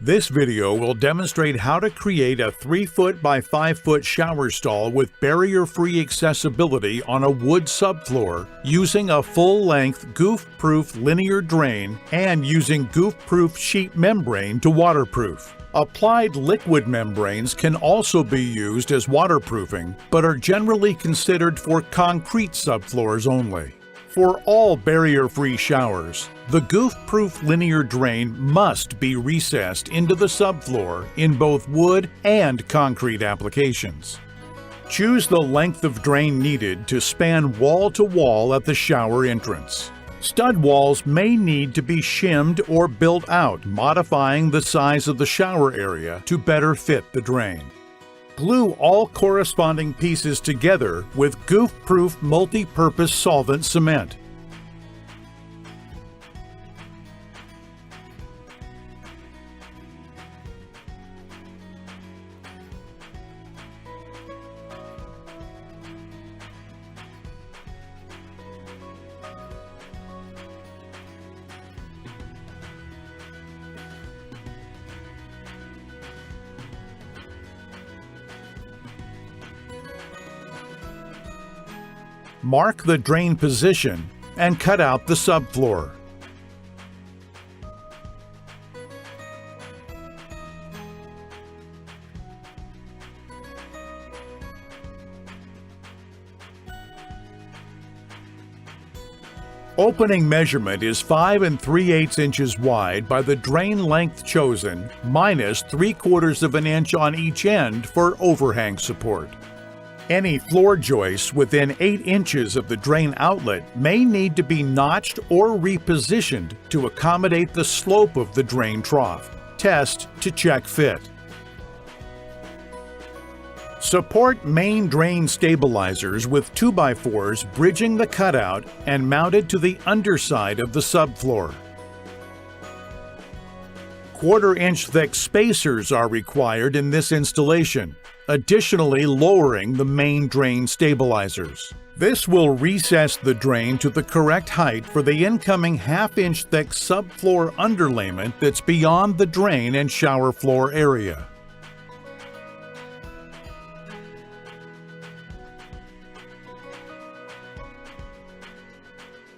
This video will demonstrate how to create a 3-foot by 5-foot shower stall with barrier-free accessibility on a wood subfloor using a full-length goof-proof linear drain and using goof-proof sheet membrane to waterproof. Applied liquid membranes can also be used as waterproofing, but are generally considered for concrete subfloors only. For all barrier-free showers, the goof-proof linear drain must be recessed into the subfloor in both wood and concrete applications. Choose the length of drain needed to span wall to wall at the shower entrance. Stud walls may need to be shimmed or built out, modifying the size of the shower area to better fit the drain. Glue all corresponding pieces together with goof-proof multi-purpose solvent cement. Mark the drain position and cut out the subfloor. Opening measurement is 5 3/8 inches wide by the drain length chosen minus 3/4 of an inch on each end for overhang support. Any floor joists within 8 inches of the drain outlet may need to be notched or repositioned to accommodate the slope of the drain trough. Test to check fit. Support main drain stabilizers with 2x4s bridging the cutout and mounted to the underside of the subfloor. 1/4 inch thick spacers are required in this installation, additionally lowering the main drain stabilizers. This will recess the drain to the correct height for the incoming 1/2 inch thick subfloor underlayment that's beyond the drain and shower floor area.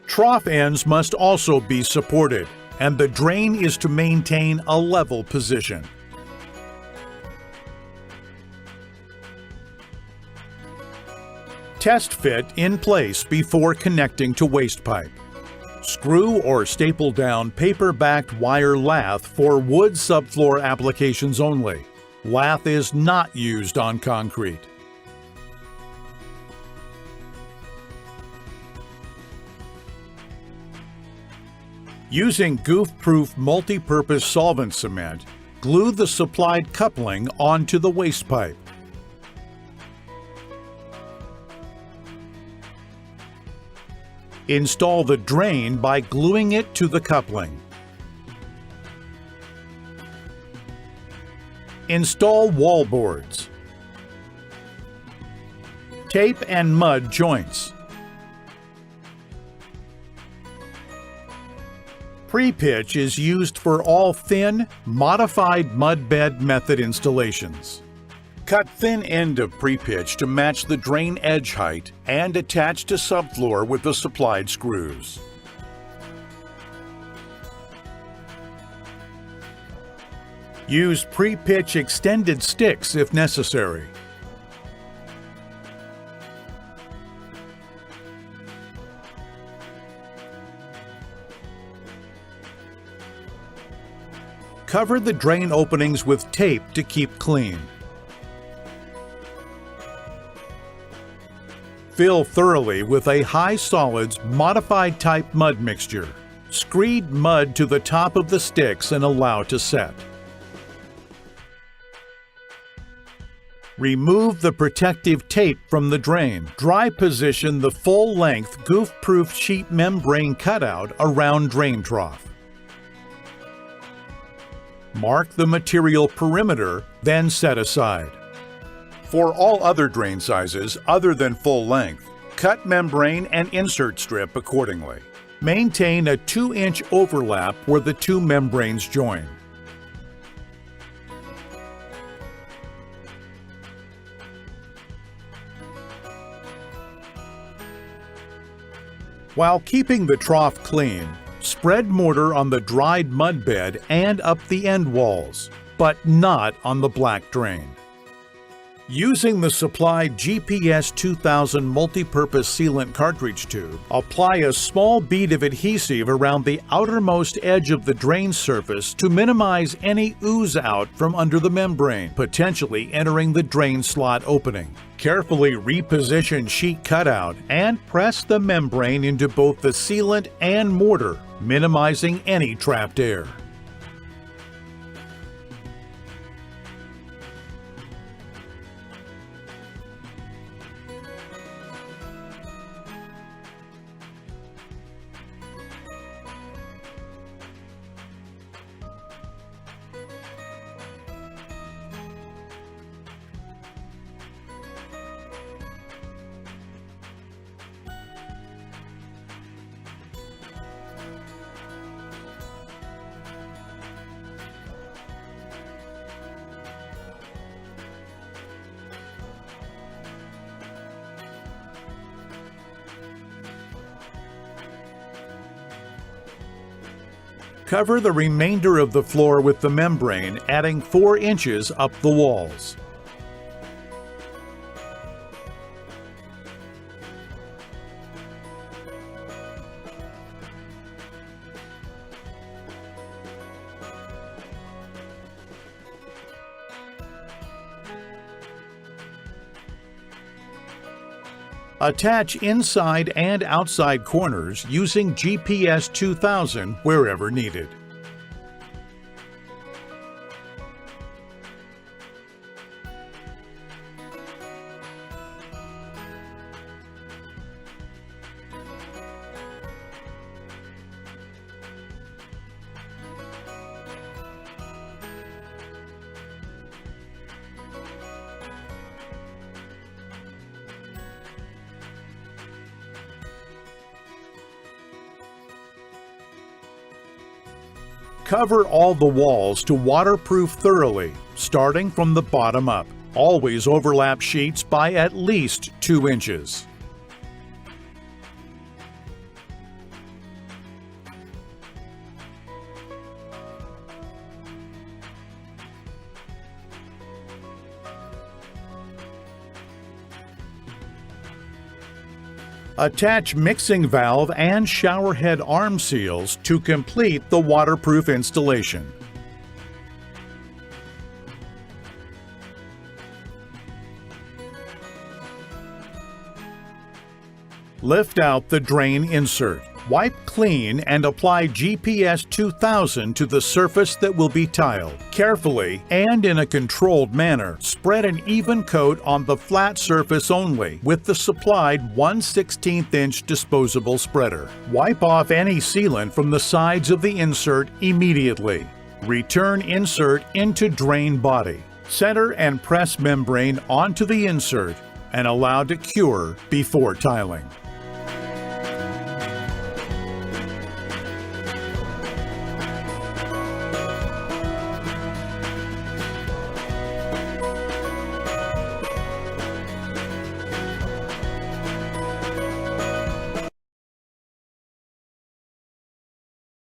Trough ends must also be supported, and the drain is to maintain a level position. Test fit in place before connecting to waste pipe. Screw or staple down paper-backed wire lath for wood subfloor applications only. Lath is not used on concrete. Using goof-proof multi-purpose solvent cement, glue the supplied coupling onto the waste pipe. Install the drain by gluing it to the coupling. Install wall boards. Tape and mud joints. Pre-pitch is used for all thin, modified mud bed method installations. Cut thin end of pre-pitch to match the drain edge height and attach to subfloor with the supplied screws. Use pre-pitch extended sticks if necessary. Cover the drain openings with tape to keep clean. Fill thoroughly with a high solids modified type mud mixture. Screed mud to the top of the sticks and allow to set. Remove the protective tape from the drain. Dry position the full-length goof-proof sheet membrane cutout around drain trough. Mark the material perimeter, then set aside. For all other drain sizes other than full length, cut membrane and insert strip accordingly. Maintain a 2-inch overlap where the two membranes join. While keeping the trough clean, spread mortar on the dried mud bed and up the end walls, but not on the black drain. Using the supplied GPS-2000 Multipurpose Sealant Cartridge tube, apply a small bead of adhesive around the outermost edge of the drain surface to minimize any ooze out from under the membrane, potentially entering the drain slot opening. Carefully reposition sheet cutout and press the membrane into both the sealant and mortar, minimizing any trapped air. Cover the remainder of the floor with the membrane, adding 4 inches up the walls. Attach inside and outside corners using GPS-2000 wherever needed. Cover all the walls to waterproof thoroughly, starting from the bottom up. Always overlap sheets by at least 2 inches. Attach mixing valve and shower head arm seals to complete the waterproof installation. Lift out the drain insert. Wipe clean and apply GPS-2000 to the surface that will be tiled. Carefully and in a controlled manner, spread an even coat on the flat surface only with the supplied 1/16" disposable spreader. Wipe off any sealant from the sides of the insert immediately. Return insert into drain body. Center and press membrane onto the insert and allow to cure before tiling.